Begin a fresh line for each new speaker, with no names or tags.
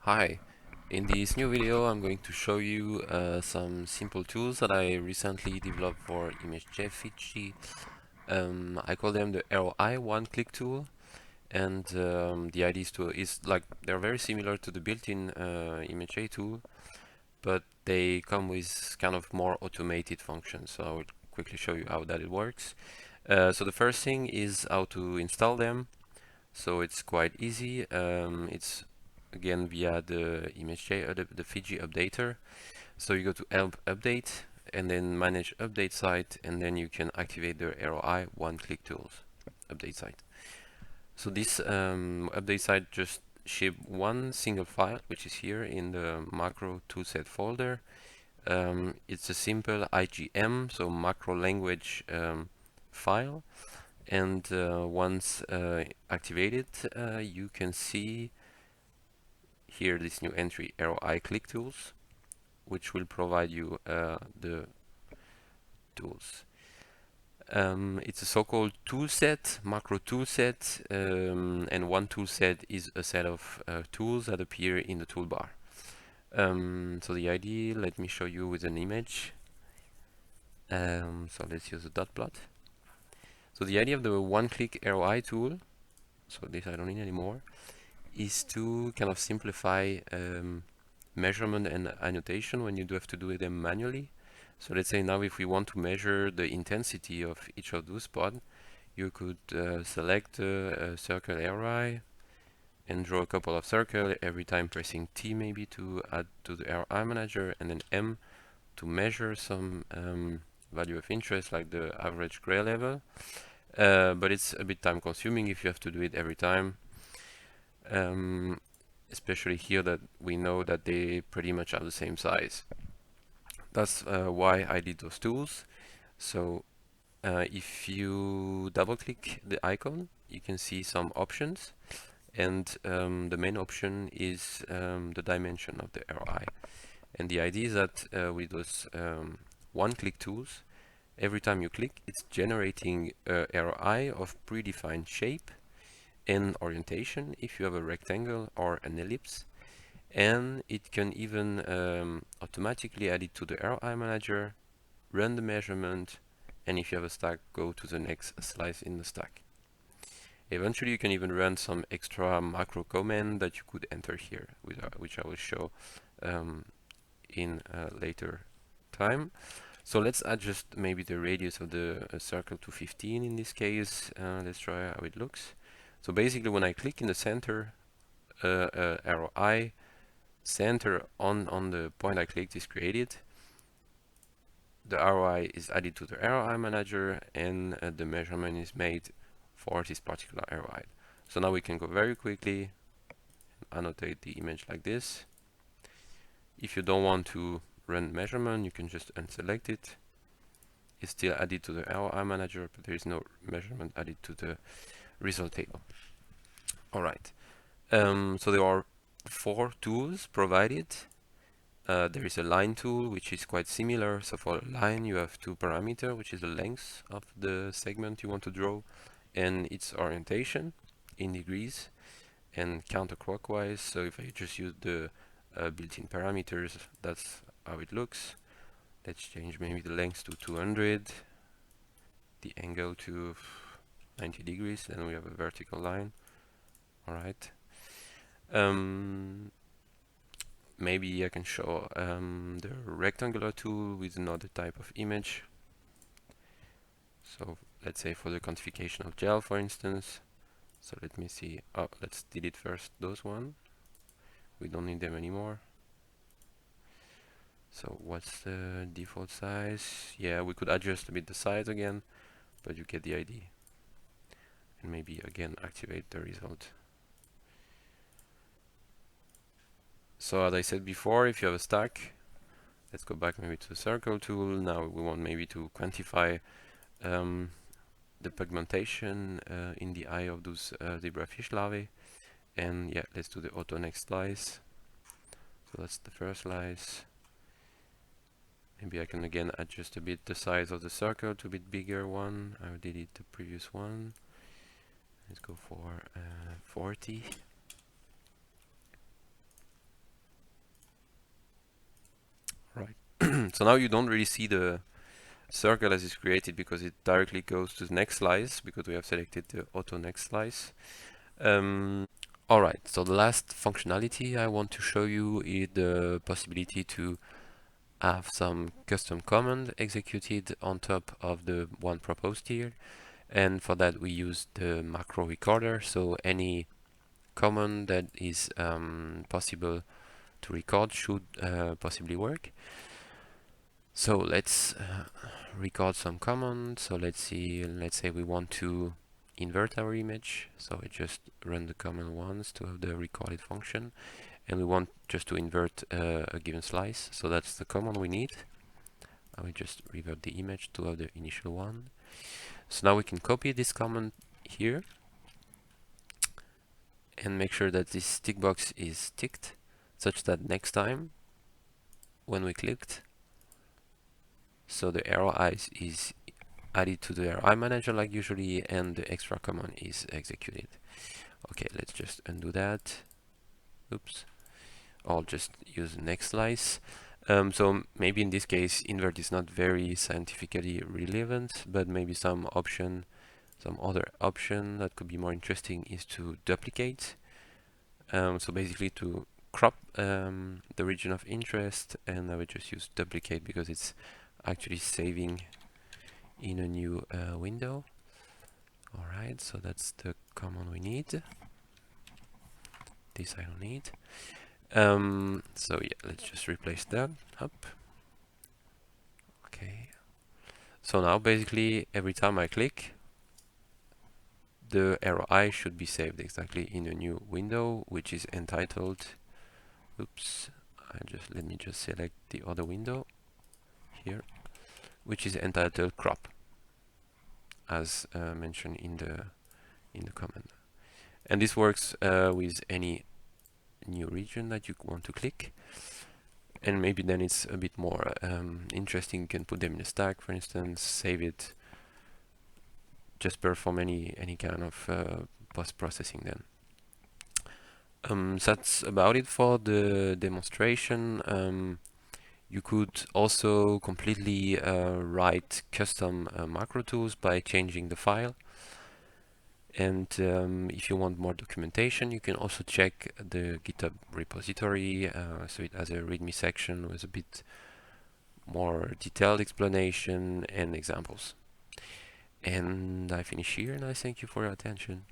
Hi, in this new video I'm going to show you some simple tools that I recently developed for ImageJ Fiji. I call them the ROI one-click tool, and the idea is like they're very similar to the built-in ImageJ tool, but they come with kind of more automated functions. So I will quickly show you how that it works. So the first thing is how to install them. So it's quite easy. It's again via the ImageJ, the Fiji updater. So you go to help update and then manage update site, and then you can activate the ROI one-click tools update site. So this update site just ship one single file, which is here in the macro toolset folder. It's a simple IGM, so macro language file, and once activated, you can see here this new entry ROI click tools, which will provide you the tools. It's a so-called toolset, macro toolset, and one toolset is a set of tools that appear in the toolbar. So the idea, let me show you with an image. So let's use a dot plot. So the idea of the one-click ROI tool, so this I don't need anymore, is to kind of simplify measurement and annotation when you do have to do them manually. So let's say now if we want to measure the intensity of each of those spots, you could select a circle ROI and draw a couple of circles every time pressing T maybe to add to the ROI Manager, and then M to measure some value of interest like the average gray level. But it's a bit time consuming if you have to do it every time. Especially here that we know that they pretty much are the same size. That's why I did those tools. So if you double click the icon, you can see some options, and the main option is the dimension of the ROI. And the idea is that with those one-click tools, every time you click, it's generating a ROI of predefined shape and orientation if you have a rectangle or an ellipse, and it can even automatically add it to the ROI Manager, run the measurement, and if you have a stack, go to the next slice in the stack. Eventually you can even run some extra macro command that you could enter here, which I will show in a later time. So let's adjust maybe the radius of the circle to 15 in this case. Let's try how it looks. So basically when I click in the center, ROI center on the point I clicked is created. The ROI is added to the ROI Manager, and the measurement is made for this particular ROI. So now we can go very quickly and annotate the image like this. If you don't want to run measurement, you can just unselect it. It's still added to the ROI Manager, but there is no measurement added to the result table. Alright, so there are 4 tools provided. There is a line tool, which is quite similar. So for a line, you have 2 parameters, which is the length of the segment you want to draw and its orientation in degrees and counterclockwise. So if I just use the built-in parameters, that's how it looks. Let's change maybe the length to 200, the angle to 90 degrees, then we have a vertical line. Alright. Maybe I can show the rectangular tool with another type of image. So let's say for the quantification of gel, for instance. So let me see. Oh, let's delete first those one. We don't need them anymore. So what's the default size? Yeah, we could adjust a bit the size again, but you get the idea. And maybe again activate the result. So as I said before, if you have a stack, let's go back maybe to the circle tool. Now we want maybe to quantify the pigmentation in the eye of those zebrafish larvae. And yeah, let's do the auto next slice. So that's the first slice. Maybe I can again adjust a bit the size of the circle to a bit bigger one. I will delete the previous one. Let's go for 40. So now you don't really see the circle as it's created because it directly goes to the next slice because we have selected the auto next slice. Alright, so the last functionality I want to show you is the possibility to have some custom command executed on top of the one proposed here. And for that we use the macro recorder, so any command that is possible to record should possibly work. So let's record some command. So let's say we want to invert our image, so we just run the command once to have the recorded function, and we want just to invert a given slice, so that's the command we need. I will just revert the image to have the initial one. So now we can copy this command here and make sure that this tick box is ticked, such that next time when we clicked, so the ROI is added to the ROI Manager like usually, and the extra command is executed. Okay, let's just undo that. Oops. I'll just use the next slice. So maybe in this case invert is not very scientifically relevant, but maybe some other option that could be more interesting is to duplicate. So basically to crop the region of interest, and I would just use duplicate because it's actually saving in a new window. Alright, so that's the command we need. This I don't need. So yeah, let's just replace that up. Okay. So now basically every time I click, the ROI should be saved exactly in a new window, which is entitled, oops, let me just select the other window here, which is entitled crop, as mentioned in the command. And this works with any new region that you want to click. And maybe then it's a bit more interesting. You can put them in a stack, for instance, save it, just perform any kind of post-processing then. So that's about it for the demonstration. You could also completely write custom macro tools by changing the file. And if you want more documentation, you can also check the GitHub repository. So it has a README section with a bit more detailed explanation and examples. And I finish here, and I thank you for your attention.